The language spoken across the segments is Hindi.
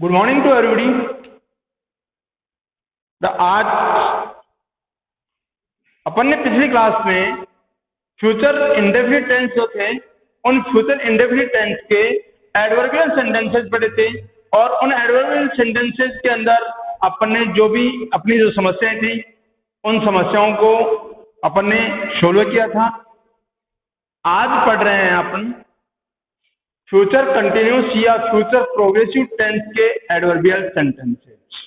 Good morning to everybody. आज अपन ने पिछली क्लास में फ्यूचर इंडेफिनिट टेंस जो थे उन फ्यूचर इंडेफिनिट टेंस के एडवर्बियल सेंटेंसेस पढ़े थे और उन एडवर्बियल सेंटेंसेस के अंदर अपन ने जो भी अपनी जो समस्याएं थी उन समस्याओं को अपन ने सोल्व किया था। आज पढ़ रहे हैं अपन फ्यूचर कंटिन्यूस या फ्यूचर प्रोग्रेसिव टेंस के adverbial sentences.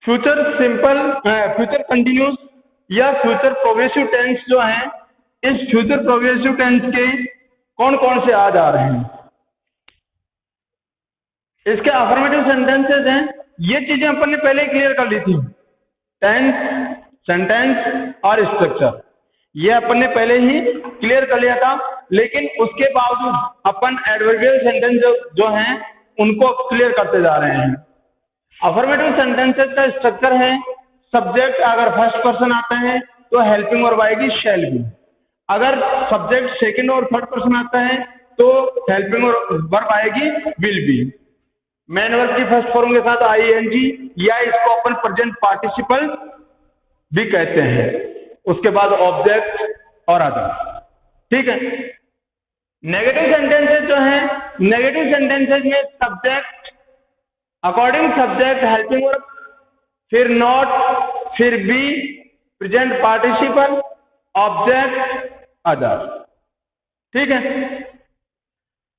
Future simple future continuous या फ्यूचर प्रोग्रेसिव टेंस जो है, इस फ्यूचर प्रोग्रेसिव टेंस के कौन कौन से आज आ रहे हैं, इसके अफर्मेटिव सेंटेंसेस हैं। ये चीजें अपन ने पहले क्लियर कर ली थी, टेंस, सेंटेंस और स्ट्रक्चर, ये अपन ने पहले ही क्लियर कर लिया था। लेकिन उसके बावजूद अपन एडवर्बियल सेंटेंस जो हैं उनको क्लियर करते जा रहे हैं। अफर्मेटिव सेंटेंसेस का स्ट्रक्चर है, सब्जेक्ट अगर फर्स्ट पर्सन आता है तो हेल्पिंग वर्ब आएगी शैल बी, अगर सब्जेक्ट सेकंड और थर्ड पर्सन आता है तो हेल्पिंग वर्ब आएगी विल बी। मेन वर्ब की फर्स्ट फॉर्म के साथ आईएनजी या इसको अपन प्रेजेंट पार्टिसिपल भी कहते हैं। उसके बाद ऑब्जेक्ट और अदर, ठीक है। नेगेटिव सेंटेंसेस जो हैं, नेगेटिव सेंटेंसेस में subject according subject helping verb, फिर नॉट, फिर be, present participle, object, other, ठीक है।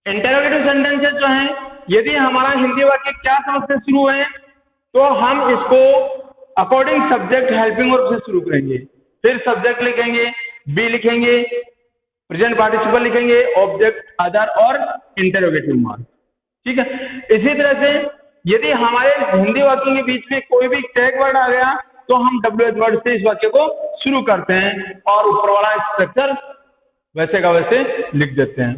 इंटरोगेटिव सेंटेंसेस जो हैं, यदि हमारा हिंदी वाक्य क्या समझ से शुरू है तो हम इसको अकॉर्डिंग सब्जेक्ट हेल्पिंग वर्ब से शुरू करेंगे, फिर सब्जेक्ट लिखेंगे, बी लिखेंगे, प्रेजेंट पार्टिसिपल लिखेंगे, ऑब्जेक्ट, अदर और इंटरोगेटिव मार्क, ठीक है। इसी तरह से यदि हमारे हिंदी वाक्यों के बीच में कोई भी टैग वर्ड आ गया तो हम WH वर्ड से इस वाक्य को शुरू करते हैं और ऊपर वाला स्ट्रक्चर वैसे का वैसे लिख देते हैं।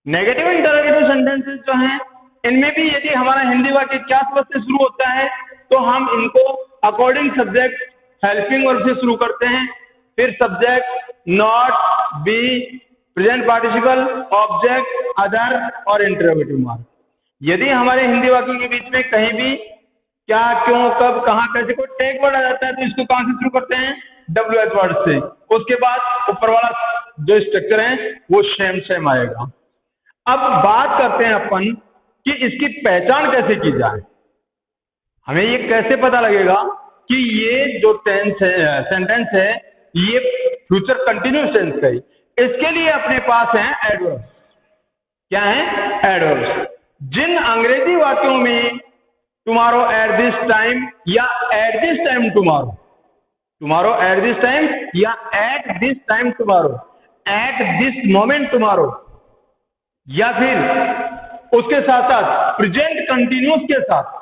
नेगेटिव इंटरोगेटिव सेंटेंसेस जो हैं, इनमें भी यदि हमारा हिंदी वाक्य क्या शब्द से शुरू होता है तो हम इनको अकॉर्डिंग सब्जेक्ट हेल्पिंग वर्ब से शुरू करते हैं, फिर subject, not, be, present participle, object, other और इंटरोगेटिव मार्क। यदि हमारे हिंदी वाक्यों के बीच में कहीं भी क्या, क्यों, कब, कहां, कैसे कोई टैग वर्ड आ जाता है तो इसको कहां से शुरू करते हैं? WH वर्ड से। उसके बाद ऊपर वाला जो स्ट्रक्चर है वो सेम आएगा। अब बात करते हैं अपन कि इसकी पहचान कैसे की जाए। हमें ये कैसे पता लगेगा कि ये जो टेंस है, सेंटेंस है, ये फ्यूचर कंटिन्यूस टेंस का है। इसके लिए अपने पास है एडवर्ब्स। क्या है? एडवर्ब्स। जिन अंग्रेजी वाक्यों में टुमारो एट दिस टाइम या at this time tomorrow, tomorrow at this time या at this time tomorrow, at this moment tomorrow, या फिर उसके साथ साथ प्रेजेंट कंटिन्यूस के साथ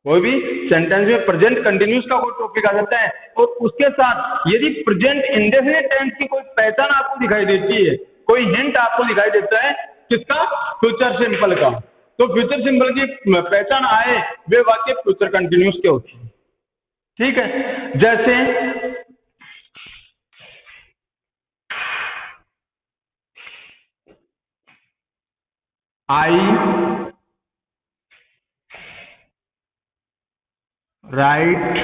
कोई भी सेंटेंस में प्रेजेंट कंटिन्यूस का कोई टॉपिक आ जाता है और उसके साथ यदि प्रेजेंट इंडेफिनिट टेंस की कोई पहचान आपको दिखाई देती है, कोई हिंट आपको दिखाई देता है किसका? फ्यूचर सिंपल का, तो फ्यूचर सिंपल की पहचान आए वे वाक्य फ्यूचर कंटिन्यूस के होते हैं, ठीक है। जैसे I write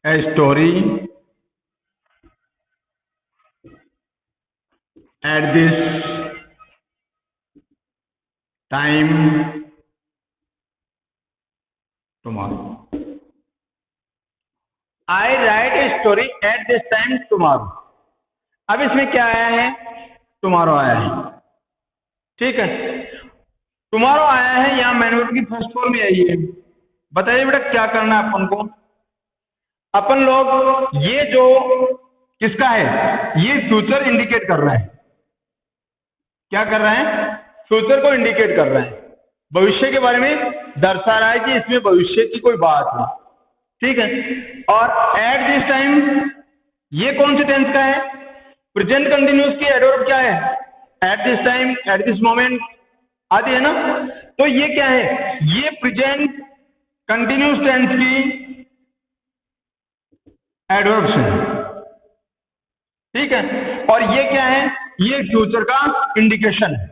a story at this time tomorrow. I write a story at this time tomorrow. अब इसमें क्या आया है? टुमारो आया है, ठीक है। टुमारो आया है, यहां मैन वर्ब की फर्स्ट फॉर्म में आई है। बताइए बेटा क्या करना है अपन को? अपन लोग ये जो किसका है, ये फ्यूचर इंडिकेट कर रहा है। क्या कर रहा है? फ्यूचर को इंडिकेट कर रहा है, भविष्य के बारे में दर्शा रहा है कि इसमें भविष्य की कोई बात है, ठीक है। और एट दिस टाइम ये कौन से टेंस का है? प्रेजेंट कंटिन्यूस की एडवर्ब क्या है? Eight this time, eight this moment आदि है ना। तो ये क्या है? ये प्रेजेंट कंटिन्यूस टेंस की एडवर्ब्स है, ठीक है। और ये क्या है? ये फ्यूचर का इंडिकेशन है।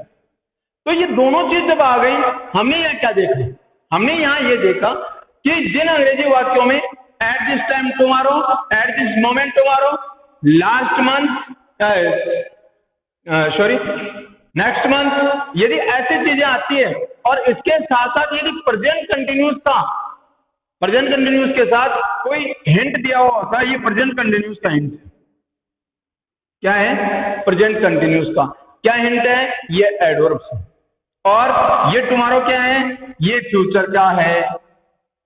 तो ये दोनों चीज जब आ गई, हमने यहाँ क्या देखा, हमने यहाँ ये देखा कि जिन अंग्रेजी वाक्यों में eight this time tomorrow, at this moment tomorrow, last month, sorry next month, यदि ऐसी चीजें आती है और इसके साथ साथ यदि प्रेजेंट कंटिन्यूस का, प्रेजेंट कंटिन्यूस के साथ कोई हिंट दिया हुआ होता है, ये प्रेजेंट कंटिन्यूस का हिंट है। क्या है? प्रेजेंट कंटिन्यूस का क्या हिंट है? ये एडवर्ब्स है। और ये टुमारो क्या है? ये फ्यूचर क्या है,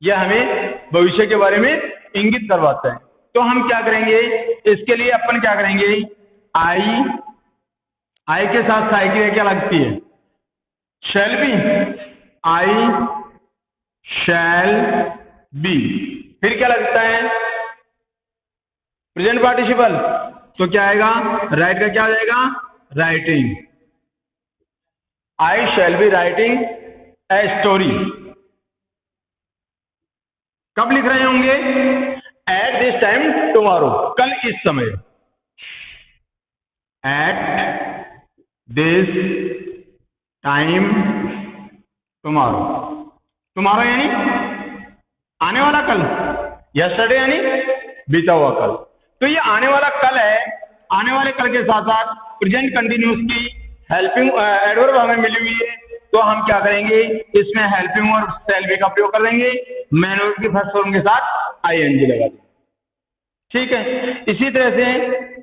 यह हमें भविष्य के बारे में इंगित करवाता है। तो हम क्या करेंगे, इसके लिए अपन क्या करेंगे, आई के साथ साई की क्या लगती है? Shall be, I shall be. फिर क्या लगता है? Present participle. तो क्या आएगा? राइट का क्या आ जाएगा? Writing. I shall be writing a story. कब लिख रहे होंगे? एट दिस टाइम टुमारो, कल इस समय। Eight this time tomorrow. Tomorrow यानी आने वाला कल, यस्टरडे यानी बीता हुआ कल। तो ये आने वाला कल है, आने वाले कल के साथ साथ प्रेजेंट कंटिन्यूस की हेल्पिंग एडवर्ब हमें मिली हुई है। तो हम क्या करेंगे, इसमें हेल्पिंग और शैल बी का प्रयोग कर देंगे, मेन वर्ब की फर्स्ट फॉर्म के साथ आईएनजी लगा देंगे। ठीक है। इसी तरह से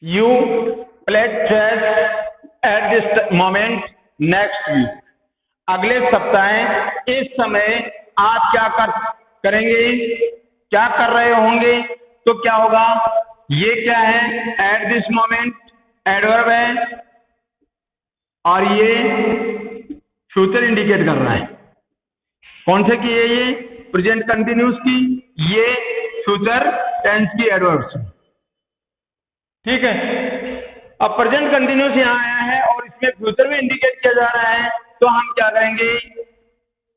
you played chess at this moment next week. अगले सप्ताह इस समय आप क्या करेंगे, क्या कर रहे होंगे? तो क्या होगा? ये क्या है? एट दिस मोमेंट एडवर्ब है और ये फ्यूचर इंडिकेट कर रहा है। कौन से की है ये? प्रेजेंट कंटिन्यूस की, ये फ्यूचर टेंस की एडवर्ब्स। ठीक है। अब प्रेजेंट कंटिन्यूस यहाँ आया है और इसमें फ्यूचर भी इंडिकेट किया जा रहा है। तो हम क्या करेंगे,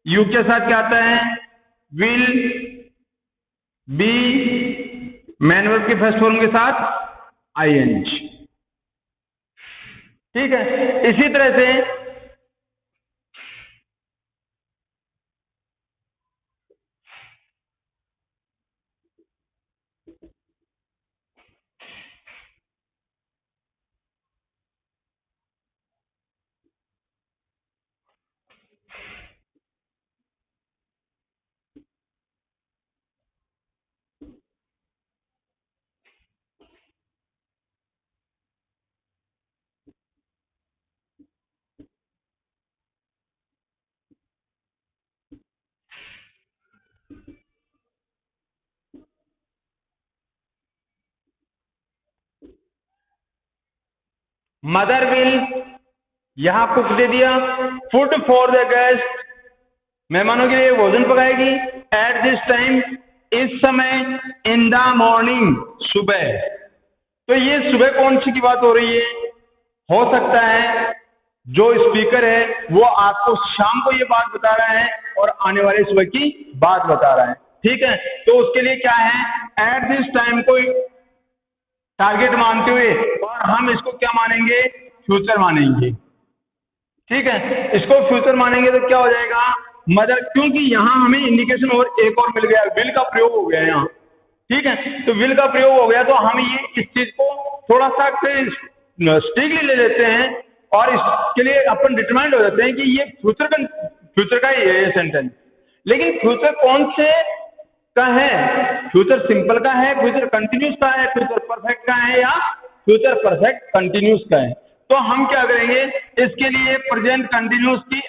यू के साथ क्या आता है? विल बी, मेन वर्ब की फर्स्ट फॉर्म के साथ आईएनजी। ठीक है। इसी तरह से मदर विल, यहां कुक दे दिया, फूड फॉर द गेस्ट, मेहमानों के लिए भोजन पकाएगी। एट दिस टाइम, इस समय, इन द मॉर्निंग, सुबह। तो ये सुबह कौन सी की बात हो रही है? हो सकता है जो स्पीकर है वो आपको शाम को ये बात बता रहा है और आने वाले सुबह की बात बता रहा है। ठीक है। तो उसके लिए क्या है? एट दिस टाइम को टारगेट मानते हुए और हम इसको क्या मानेंगे? फ्यूचर मानेंगे। ठीक है। इसको फ्यूचर मानेंगे तो क्या हो जाएगा? मदर, क्योंकि यहाँ हमें इंडिकेशन और एक और मिल गया, विल का प्रयोग हो गया यहाँ। ठीक है। तो विल का प्रयोग हो गया तो हम ये इस चीज को थोड़ा सा स्ट्रिक्टली ले लेते हैं और इसके लिए अपन डिटरमाइंड हो जाते हैं कि ये फ्यूचर का ही है ये सेंटेंस। लेकिन फ्यूचर कौन से का है? फ्यूचर सिंपल का है, फ्यूचर कंटिन्यूस का है, फ्यूचर परफेक्ट का है, या फ्यूचर परफेक्ट कंटिन्यूस का है? तो हम क्या करेंगे, इसके लिए प्रेजेंट कंटिन्यूस की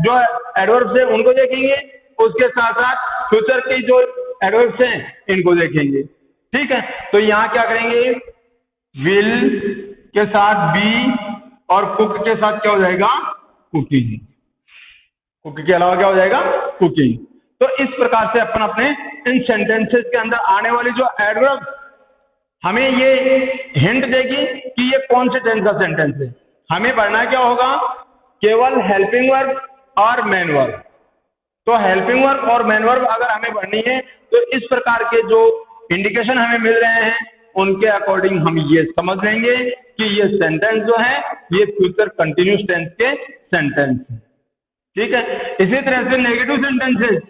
जो एडवर्ब्स है उनको देखेंगे, उसके साथ साथ फ्यूचर की जो एडवर्ब्स हैं इनको देखेंगे। ठीक है, तो यहाँ क्या करेंगे, विल के साथ बी और कुक के साथ क्या हो जाएगा, कुकिंग। कुकिंग के अलावा क्या हो जाएगा, कुकिंग। तो इस प्रकार से अपन अपने इन सेंटेंसेस के अंदर आने वाली जो एडवर्ब हमें ये हिंट देगी कि ये कौन से टेंस का सेंटेंस है। हमें पढ़ना क्या होगा, केवल हेल्पिंग वर्ब और मेन वर्ब। तो हेल्पिंग वर्ब और मेन वर्ब अगर हमें पढ़नी है तो इस प्रकार के जो इंडिकेशन हमें मिल रहे हैं उनके अकॉर्डिंग हम ये समझ लेंगे कि ये सेंटेंस जो है ये फ्यूचर कंटिन्यूस टेंस के सेंटेंस है। ठीक है, इसी तरह से नेगेटिव सेंटेंसेस।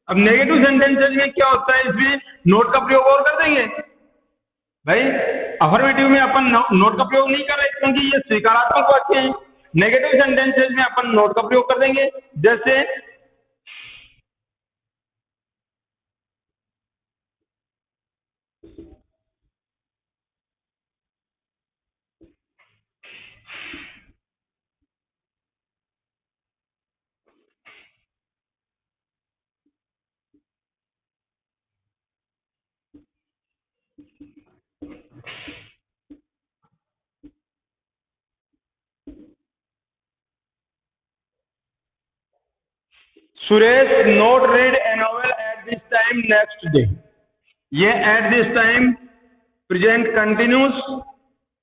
अब नेगेटिव सेंटेंसेस में क्या होता है, इसमें नोट का प्रयोग और कर देंगे भाई। अफर्मेटिव में अपन नोट का प्रयोग नहीं कर रहे क्योंकि ये स्वीकारात्मक वाक्य हैं। नेगेटिव सेंटेंसेस में अपन नोट का प्रयोग कर देंगे, जैसे Suresh not read a novel at this time next day. ये at this time present continuous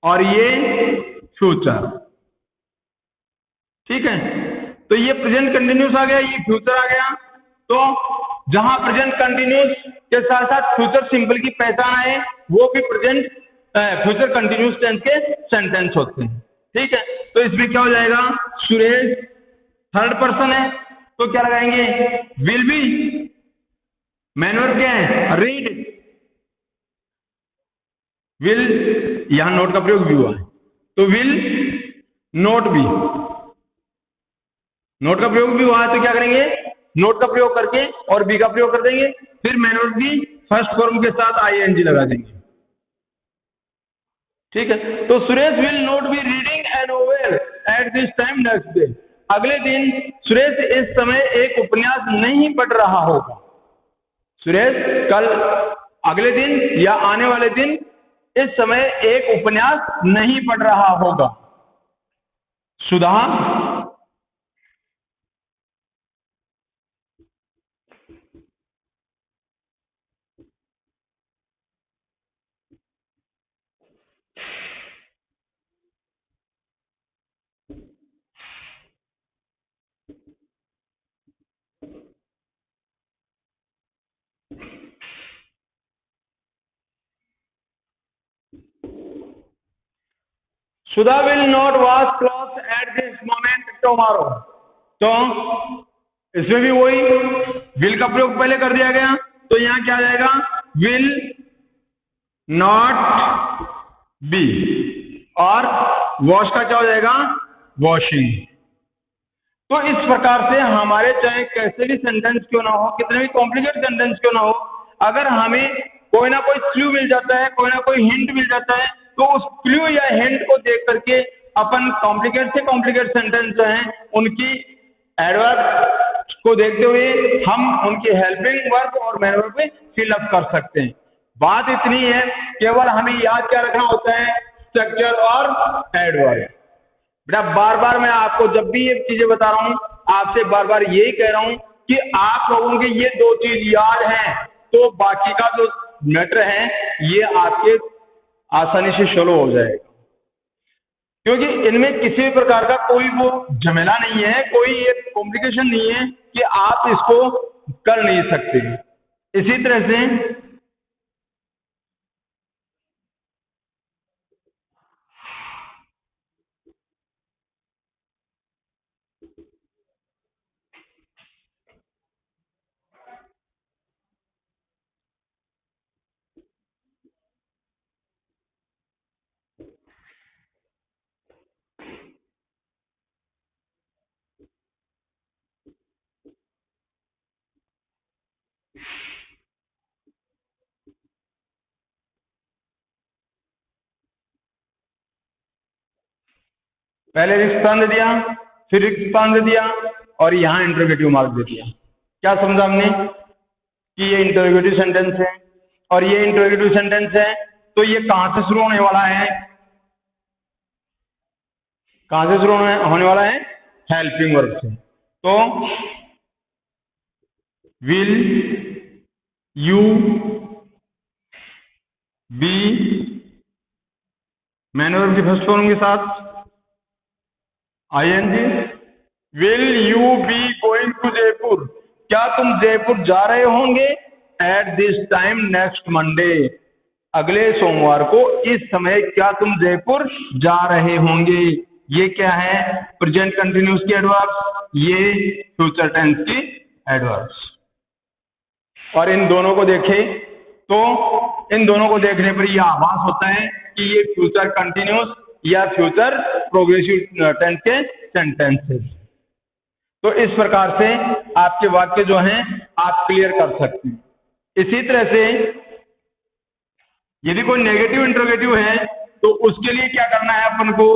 और ये फ्यूचर। ठीक है, तो ये प्रेजेंट कंटिन्यूस आ गया, ये फ्यूचर आ गया। तो जहां प्रेजेंट कंटिन्यूस के साथ साथ फ्यूचर सिंपल की पहचान है वो भी प्रेजेंट फ्यूचर कंटिन्यूस टेंस के सेंटेंस होते हैं। ठीक है, तो इसमें क्या हो जाएगा, सुरेश थर्ड पर्सन है तो क्या लगाएंगे, विल बी। मेन वर्ब क्या है, रीड। विल, यहां नोट का प्रयोग भी हुआ है तो विल नोट बी। नोट का प्रयोग भी हुआ है तो क्या करेंगे, नोट का प्रयोग करके और बी का प्रयोग कर देंगे, फिर मेन वर्ब की फर्स्ट फॉर्म के साथ आईएनजी लगा देंगे। ठीक है, तो Suresh will not be reading A novel eight this time next day. अगले दिन सुरेश इस समय एक उपन्यास नहीं पढ़ रहा होगा। सुरेश कल, अगले दिन या आने वाले दिन इस समय एक उपन्यास नहीं पढ़ रहा होगा। Sudha Sudha will not wash cloth at this moment tomorrow. तो इसमें भी वही विल का प्रयोग पहले कर दिया गया तो यहां क्या आ जाएगा, विल नॉट बी और वॉश का क्या हो जाएगा, वॉशिंग। तो इस प्रकार से हमारे चाहे कैसे भी सेंटेंस क्यों ना हो, कितने भी कॉम्प्लिकेटेड सेंटेंस क्यों ना हो, अगर हमें कोई ना कोई क्लू मिल जाता है, कोई ना कोई हिंट मिल जाता है, तो उस क्लू या हिंट को देख करके अपन कॉम्प्लिकेट से कॉम्प्लिकेट सेंटेंस जो हैं उनकी एडवर्ब को देखते हुए हम उनकी हेल्पिंग वर्ब और मेन वर्ब में फिलअप कर सकते हैं। बात इतनी है, केवल हमें याद क्या रखना होता है, स्ट्रक्चर और एडवर्ब। बेटा बार बार मैं आपको जब भी ये चीजें बता रहा हूं आपसे बार बार यही कह रहा हूं कि आप लोगों के ये दो चीज याद हैं तो बाकी का जो मैटर है ये आपके आसानी से सोल्व हो जाएगा, क्योंकि इनमें किसी भी प्रकार का कोई वो झमेला नहीं है, कोई ये कॉम्प्लिकेशन नहीं है कि आप इसको कर नहीं सकते। इसी तरह से पहले रिक्तांत दे दिया, फिर रिक्तांत दे दिया और यहां इंटरोगेटिव मार्क दे दिया। क्या समझा हमने? कि ये इंटरोगेटिव सेंटेंस है और ये इंटरोगेटिव सेंटेंस है, तो ये कहां से शुरू होने वाला है? कहां से शुरू होने वाला है? हेल्पिंग वर्ब से। तो will you be main verb की फर्स्ट फॉर्म के साथ ING। Will you be going to Jaipur? क्या तुम जयपुर जा रहे होंगे? At this time next Monday, अगले सोमवार को इस समय क्या तुम जयपुर जा रहे होंगे? ये क्या है? प्रेजेंट कंटिन्यूस की एडवर्ब्स, ये फ्यूचर टेंस की एडवर्ब्स। और इन दोनों को देखें तो इन दोनों को देखने पर यह आभास होता है कि ये फ्यूचर कंटिन्यूस या फ्यूचर प्रोग्रेसिव टेंस के सेंटेंसेस। तो इस प्रकार से आपके वाक्य जो हैं आप क्लियर कर सकते हैं। इसी तरह से यदि कोई नेगेटिव इंट्रोगेटिव है तो उसके लिए क्या करना है अपन को?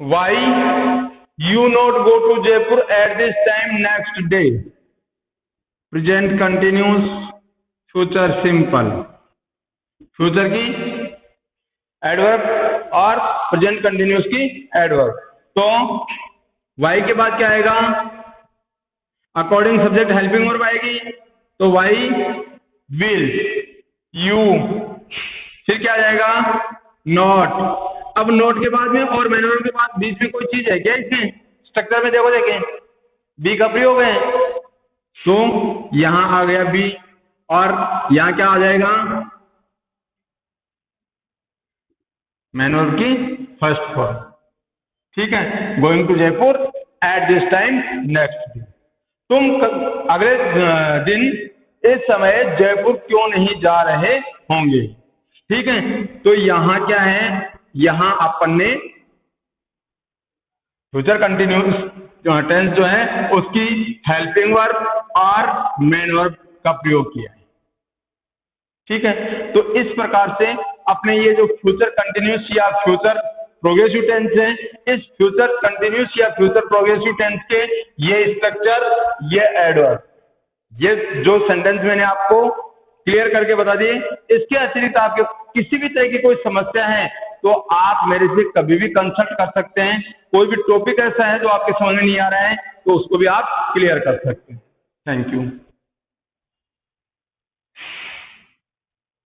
Why you not go to Jaipur at this time next day? Present continuous, future simple, future की एडवर्ब और प्रेजेंट कंटिन्यूस की एडवर्ब। तो वाई के बाद क्या आएगा? अकॉर्डिंग सब्जेक्ट हेल्पिंग वर्ब आएगी, तो वाई विल यू, फिर क्या आ जाएगा? नॉट। अब नोट के बाद में और मैनर के बाद बीच में कोई चीज है क्या? इसमें स्ट्रक्चर में देखो, देखें बी का प्रयोग है, तो यहां आ गया बी और यहां क्या आ जाएगा? मैनर की फर्स्ट फॉर्म। ठीक है, going to Jaipur at this time next day. तुम अगले दिन इस समय जयपुर क्यों नहीं जा रहे होंगे? ठीक है, तो यहां क्या है? यहां अपन ने फ्यूचर कंटिन्यूस टेंस जो है उसकी हेल्पिंग वर्ब और मेन वर्ब का प्रयोग किया है। ठीक है, तो इस प्रकार से अपने ये जो फ्यूचर कंटिन्यूस या फ्यूचर प्रोग्रेसिव टेंस है, इस फ्यूचर कंटिन्यूस या फ्यूचर प्रोग्रेसिव टेंस के ये स्ट्रक्चर, ये एडवर्ब, ये जो सेंटेंस मैंने आपको क्लियर करके बता दिए। इसके अतिरिक्त आपके किसी भी तरह की कोई समस्या है तो आप मेरे से कभी भी कंसल्ट कर सकते हैं। कोई भी टॉपिक ऐसा है जो आपके समझ में नहीं आ रहा है तो उसको भी आप क्लियर कर सकते हैं। Thank you.